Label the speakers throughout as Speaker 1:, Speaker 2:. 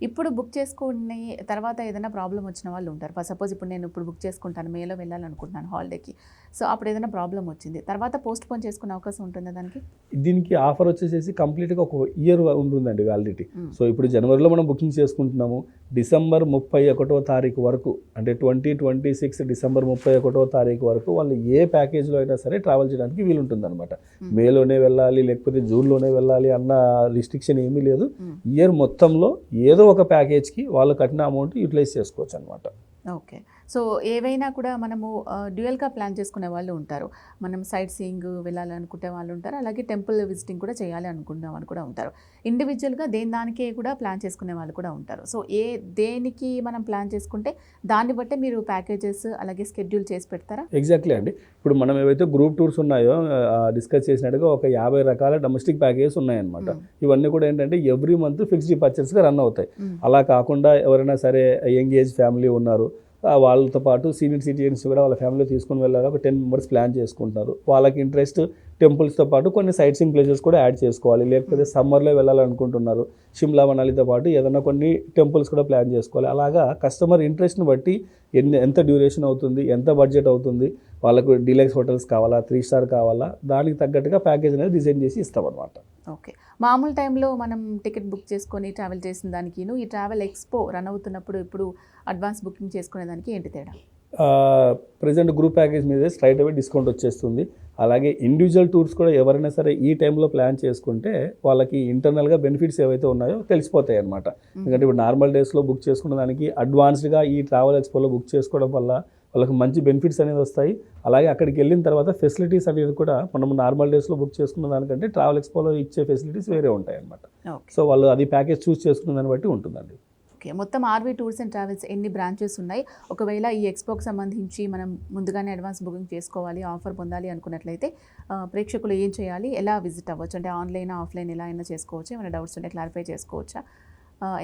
Speaker 1: ఇప్పుడు బుక్ చేసుకుని తర్వాత ఏదైనా ప్రాబ్లమ్ వచ్చిన వాళ్ళు ఉంటారు. సపోజ్ ఇప్పుడు నేను బుక్ చేసుకుంటాను. మేలో వెళ్ళాలనుకుంటున్నాను హాలిడేకి. సో, అప్పుడు ఏదైనా ప్రాబ్లమ్ వచ్చింది. తర్వాత పోస్ట్‌పోన్ చేసుకునే అవకాశం ఉంటుందా దానికి?
Speaker 2: దీనికి ఆఫర్ వచ్చేసేసి కంప్లీట్‌గా ఒక ఇయర్ ఉంటుందండి వ్యాలిడిటీ. సో, ఇప్పుడు జనవరిలో మనం బుకింగ్ చేసుకుంటున్నాము. డిసెంబర్ 31వ తారీఖు వరకు, అంటే 2026 డిసెంబర్ 31వ తారీఖు వరకు వాళ్ళు ఏ ప్యాకేజ్‌లో అయినా సరే ట్రావెల్ చేయడానికి వీలుంటుందన్నమాట. మేలోనే వెళ్ళాలి, లేకపోతే జూన్‌లోనే వెళ్ళాలి అన్న రిస్ట్రిక్షన్ ఏమీ లేదు. ఇయర్ మొత్తంలో ఏదో ఒక ప్యాకేజ్కి వాళ్ళు కట్టిన అమౌంట్ యూటిలైజ్ చేసుకోవచ్చు అనమాట.
Speaker 1: ఓకే. సో, ఏవైనా కూడా మనము డ్యూయల్‌గా ప్లాన్ చేసుకునే వాళ్ళు ఉంటారు. మనం సైట్ సీయింగ్ వెళ్ళాలనుకునే వాళ్ళు ఉంటారు. అలాగే టెంపుల్ విజిటింగ్ కూడా చేయాలి అనుకునే వాళ్ళు కూడా ఉంటారు. ఇండివిజువల్‌గా దానికే కూడా ప్లాన్ చేసుకునే వాళ్ళు కూడా ఉంటారు. సో, దేనికి మనం ప్లాన్ చేసుకుంటే దాన్ని బట్టే మీరు ప్యాకేజెస్ అలాగే షెడ్యూల్ చేసి పెడతారా?
Speaker 2: ఎగ్జాక్ట్లీ అండి. ఇప్పుడు మనం ఏవైతే గ్రూప్ టూర్స్ ఉన్నాయో డిస్కస్ చేసినట్టుగా ఒక 50 రకాల డొమెస్టిక్ ప్యాకేజెస్ ఉన్నాయన్నమాట. ఇవన్నీ కూడా ఏంటంటే ఎవ్రీ మంత్ ఫిక్స్డ్ డిపార్చర్స్గా రన్ అవుతాయి. అలా కాకుండా ఎవరైనా సరే యంగ్ ఏజ్ ఫ్యామిలీ ఉన్నారు, వాళ్ళతో పాటు సీనియర్ సిటిజన్స్ కూడా వాళ్ళ ఫ్యామిలీ తీసుకుని వెళ్ళాలి. ఒక 10 మెంబర్స్ ప్లాన్ చేసుకుంటారు. వాళ్ళకి ఇంట్రెస్ట్ టెంపుల్స్తో పాటు కొన్ని సైట్ సీయింగ్ ప్లేసెస్ కూడా యాడ్ చేసుకోవాలి. లేకపోతే సమ్మర్లో వెళ్ళాలనుకుంటున్నారు, షిమ్లా మనాలితో పాటు ఏదైనా కొన్ని టెంపుల్స్ కూడా ప్లాన్ చేసుకోవాలి. అలాగా కస్టమర్ ఇంట్రెస్ట్ని బట్టి ఎంత డ్యూరేషన్ అవుతుంది, ఎంత బడ్జెట్ అవుతుంది, వాళ్ళకు డీలక్స్ హోటల్స్ కావాలా, 3 స్టార్ కావాలా, దానికి తగ్గట్టుగా ప్యాకేజ్ అనేది డిజైన్ చేసి ఇస్తామన్నమాట.
Speaker 1: ఓకే. మామూలు టైంలో మనం టికెట్ బుక్ చేసుకొని ట్రావెల్ చేసిన దానికిను ఈ ట్రావెల్ ఎక్స్పో రన్ అవుతున్నప్పుడు ఇప్పుడు అడ్వాన్స్ బుకింగ్ చేసుకునే దానికి ఏంటి తేడా?
Speaker 2: ప్రజెంట్ గ్రూప్ ప్యాకేజ్ మీద స్ట్రైట్ అవే డిస్కౌంట్ వచ్చేస్తుంది. అలాగే ఇండివిజువల్ టూర్స్ కూడా ఎవరైనా సరే ఈ టైంలో ప్లాన్ చేసుకుంటే వాళ్ళకి ఇంటర్నల్గా బెనిఫిట్స్ ఏవైతే ఉన్నాయో తెలిసిపోతాయి అన్నమాట. ఎందుకంటే ఇప్పుడు నార్మల్ డేస్లో బుక్ చేసుకున్న దానికి అడ్వాన్స్డ్గా ఈ ట్రావెల్ ఎక్స్పోలో బుక్ చేసుకోవడం వల్ల వాళ్ళకి మంచి బెనిఫిట్స్ అనేది వస్తాయి. అలాగే అక్కడికి వెళ్ళిన తర్వాత ఫెసిలిటీస్ అనేది కూడా మనం నార్మల్ డేస్లో బుక్ చేసుకున్న దానికంటే ట్రావెల్ ఎక్స్పోలో ఇచ్చే ఫెసిలిటీస్ వేరే ఉంటాయి అన్నమాట. సో వాళ్ళు అది ప్యాకేజ్ చూస్ చేసుకున్న దాన్ని బట్టి ఉంటుందండి.
Speaker 1: ఓకే. మొత్తం ఆర్వీ టూర్స్ అండ్ ట్రావెల్స్ ఎన్ని బ్రాంచెస్ ఉన్నాయి? ఒకవేళ ఈ ఎక్స్పోకి సంబంధించి మనం ముందుగానే అడ్వాన్స్ బుకింగ్ చేసుకోవాలి, ఆఫర్ పొందాలి అనుకున్నట్లయితే ప్రేక్షకులు ఏం చేయాలి? ఎలా విజిట్ అవ్వచ్చు? అంటే ఆన్లైన్, ఆఫ్లైన్ ఎలా అయినా చేసుకోవచ్చు? ఏమైనా డౌట్స్ ఉంటే క్లారిఫై చేసుకోవచ్చా?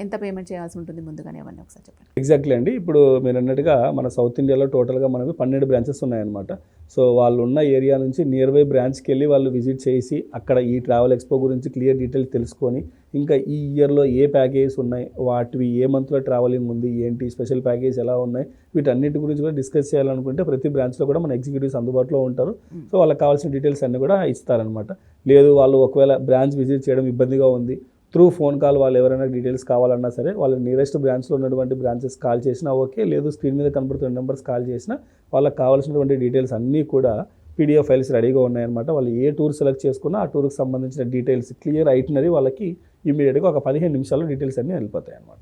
Speaker 1: ఎంత పేమెంట్ చేయాల్సి ఉంటుంది ముందుగానే, అవన్నీ ఒకసారి చెప్పండి.
Speaker 2: ఎగ్జాక్ట్లీ అండి. ఇప్పుడు మీరు అన్నట్టుగా మన సౌత్ ఇండియాలో టోటల్గా మనకి 12 బ్రాంచెస్ ఉన్నాయన్నమాట. సో వాళ్ళు ఉన్న ఏరియా నుంచి నియర్ బై బ్రాంచ్కి వెళ్ళి వాళ్ళు విజిట్ చేసి అక్కడ ఈ ట్రావెల్ ఎక్స్పో గురించి క్లియర్ డీటెయిల్స్ తెలుసుకొని, ఇంకా ఈ ఇయర్లో ఏ ప్యాకేజెస్ ఉన్నాయి, వాటివి ఏ మంత్లో ట్రావెలింగ్ ఉంది, ఏంటి స్పెషల్ ప్యాకేజ్ ఎలా ఉన్నాయి, వీటన్నిటి గురించి కూడా డిస్కస్ చేయాలనుకుంటే ప్రతి బ్రాంచ్లో కూడా మన ఎగ్జిక్యూటివ్స్ అందుబాటులో ఉంటారు. సో వాళ్ళకి కావాల్సిన డీటెయిల్స్ అన్నీ కూడా ఇస్తారనమాట. లేదు వాళ్ళు ఒకవేళ బ్రాంచ్ విజిట్ చేయడం ఇబ్బందిగా ఉంది, త్రూ ఫోన్ కాల్ వాళ్ళు ఎవరైనా డీటెయిల్స్ కావాలన్నా సరే వాళ్ళ నియరెస్ట్ బ్రాంచ్లో ఉన్నటువంటి బ్రాంచెస్ కాల్ చేసినా ఓకే, లేదు స్క్రీన్ మీద కనబడుతున్న నెంబర్స్ కాల్ చేసినా వాళ్ళకి కావాల్సినటువంటి డీటెయిల్స్ అన్నీ కూడా పీడిఎఫ్ ఫైల్స్ రెడీగా ఉన్నాయన్నమాట. వాళ్ళు ఏ టూర్ సెలెక్ట్ చేసుకున్నా ఆ టూర్కి సంబంధించిన డీటెయిల్స్ క్లియర్ ఐటినరీ వాళ్ళకి ఇమీడియట్గా ఒక 15 నిమిషాల్లో డీటెయిల్స్ అన్నీ వెళ్ళిపోతాయి అన్నమాట.